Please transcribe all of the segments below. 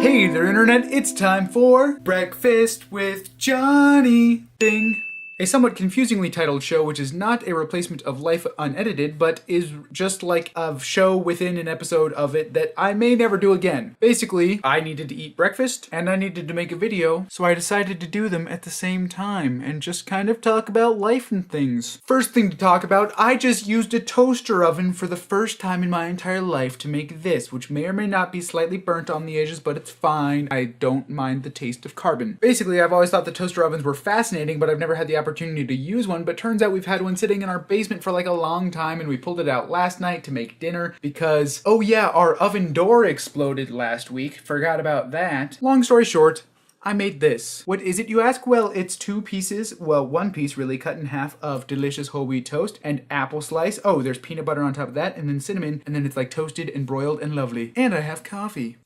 Hey there, Internet, it's time for Breakfast with Jonnie. Ding. A somewhat confusingly titled show which is not a replacement of Life Unedited, but is just like a show within an episode of it that I may never do again. Basically, I needed to eat breakfast, and I needed to make a video, so I decided to do them at the same time, and just kind of talk about life and things. First thing to talk about, I just used a toaster oven for the first time in my entire life to make this, which may or may not be slightly burnt on the edges, but it's fine. I don't mind the taste of carbon. Basically, I've always thought that toaster ovens were fascinating, but I've never had the opportunity to use one, but turns out we've had one sitting in our basement for like a long time, and we pulled it out last night to make dinner because, oh yeah, our oven door exploded last week. Forgot about that. Long story short, I made this. What is it, you ask? Well, it's two pieces, well, one piece really cut in half of delicious whole wheat toast and apple slice. Oh, there's peanut butter on top of that, and then cinnamon, and then it's like toasted and broiled and lovely. And I have coffee.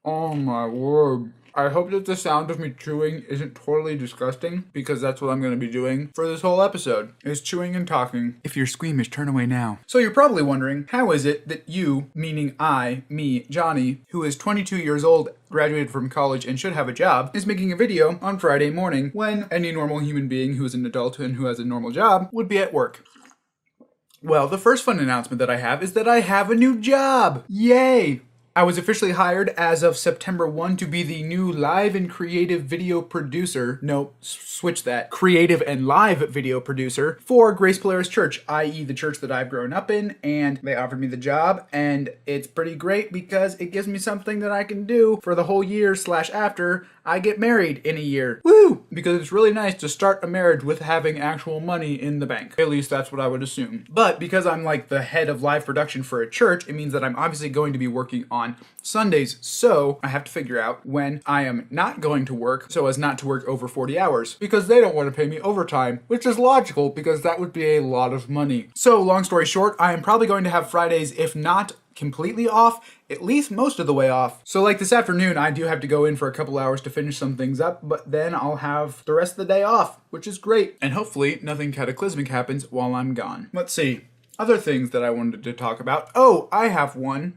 Oh my word. I hope that the sound of me chewing isn't totally disgusting, because that's what I'm going to be doing for this whole episode, is chewing and talking. If you're squeamish, turn away now. So you're probably wondering, how is it that you, meaning me, Jonnie, who is 22 years old, graduated from college and should have a job, is making a video on Friday morning when any normal human being who is an adult and who has a normal job would be at work? Well, the first fun announcement that I have is that I have a new job! Yay! I was officially hired as of September 1 to be the new live and creative video producer. No, switch that. Creative and live video producer for Grace Polaris Church, i.e. the church that I've grown up in, and they offered me the job, and it's pretty great because it gives me something that I can do for the whole year / after I get married in a year. Woo! Because it's really nice to start a marriage with having actual money in the bank. At least that's what I would assume. But because I'm like the head of live production for a church, it means that I'm obviously going to be working on Sundays, so I have to figure out when I am not going to work so as not to work over 40 hours, because they don't want to pay me overtime, which is logical because that would be a lot of money. So long story short, I am probably going to have Fridays, if not completely off, at least most of the way off. So like this afternoon, I do have to go in for a couple hours to finish some things up, but then I'll have the rest of the day off, which is great. And hopefully nothing cataclysmic happens while I'm gone. Let's see. Other things that I wanted to talk about. Oh, I have one.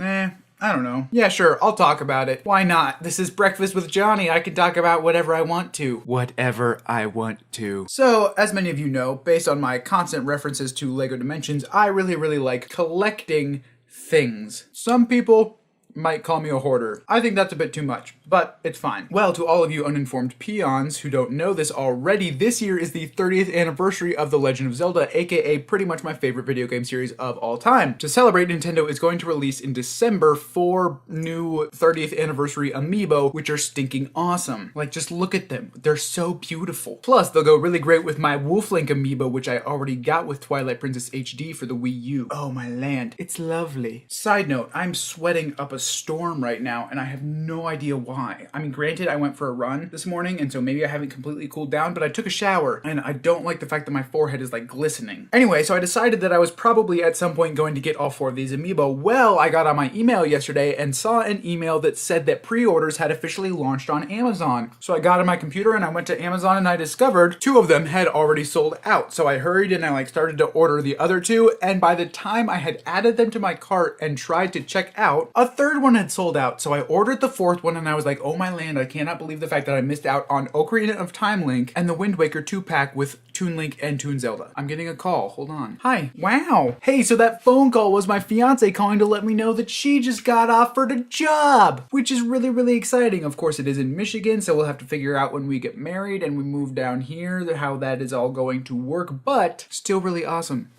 I don't know. Yeah, sure, I'll talk about it. Why not? This is Breakfast with Jonnie. I can talk about whatever I want to. Whatever I want to. So, as many of you know, based on my constant references to LEGO Dimensions, I really like collecting things. Some people might call me a hoarder. I think that's a bit too much, but it's fine. Well, to all of you uninformed peons who don't know this already, this year is the 30th anniversary of The Legend of Zelda, aka pretty much my favorite video game series of all time. To celebrate, Nintendo is going to release in December 4 new 30th anniversary Amiibo, which are stinking awesome. Like, just look at them. They're so beautiful. Plus, they'll go really great with my Wolf Link Amiibo, which I already got with Twilight Princess HD for the Wii U. Oh my land, it's lovely. Side note, I'm sweating up a storm right now, and I have no idea why. I mean, granted, I went for a run this morning, and so maybe I haven't completely cooled down, but I took a shower, and I don't like the fact that my forehead is like glistening. Anyway, so I decided that I was probably at some point going to get all 4 of these Amiibo. Well, I got on my email yesterday and saw an email that said that pre-orders had officially launched on Amazon. So I got on my computer and I went to Amazon, and I discovered 2 of them had already sold out. So I hurried and I started to order the other 2, and by the time I had added them to my cart and tried to check out, a third one had sold out. So I ordered the 4th one, and I was like, oh my land, I cannot believe the fact that I missed out on Ocarina of Time Link and the Wind Waker 2-pack with Toon Link and Toon Zelda. I'm getting a call. Hold on. Hi. Wow. Hey, so that phone call was my fiance calling to let me know that she just got offered a job, which is really exciting. Of course, it is in Michigan, so we'll have to figure out when we get married and we move down here how that is all going to work, but still really awesome.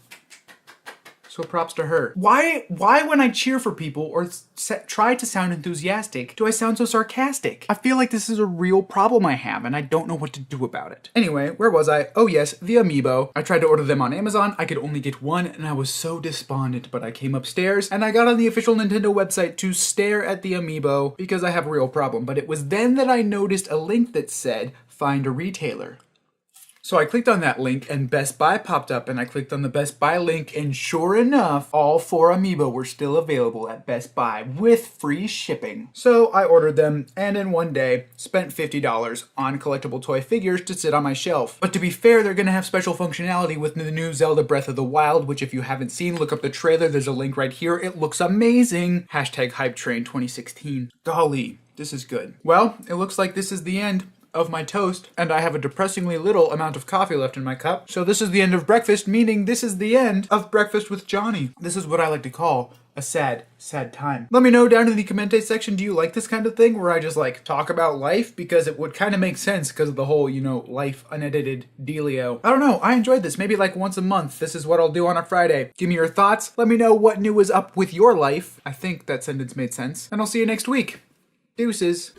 So props to her. Why when I cheer for people or try to sound enthusiastic, do I sound so sarcastic? I feel like this is a real problem I have, and I don't know what to do about it. Anyway, where was I? Oh yes, the Amiibo. I tried to order them on Amazon. I could only get one, and I was so despondent, but I came upstairs, and I got on the official Nintendo website to stare at the Amiibo because I have a real problem. But it was then that I noticed a link that said, find a retailer. So I clicked on that link and Best Buy popped up, and I clicked on the Best Buy link, and sure enough, all 4 Amiibo were still available at Best Buy with free shipping. So I ordered them, and in one day, spent $50 on collectible toy figures to sit on my shelf. But to be fair, they're gonna have special functionality with the new Zelda Breath of the Wild, which if you haven't seen, look up the trailer, there's a link right here. It looks amazing. Hashtag Hype Train 2016. Golly, this is good. Well, it looks like this is the end of my toast, and I have a depressingly little amount of coffee left in my cup. So this is the end of breakfast, meaning this is the end of Breakfast with Jonnie. This is what I like to call a sad, sad time. Let me know down in the comment section, do you like this kind of thing where I just like talk about life? Because it would kind of make sense because of the whole, you know, life unedited dealio. I don't know, I enjoyed this. Maybe like once a month, this is what I'll do on a Friday. Give me your thoughts. Let me know what new is up with your life. I think that sentence made sense. And I'll see you next week. Deuces.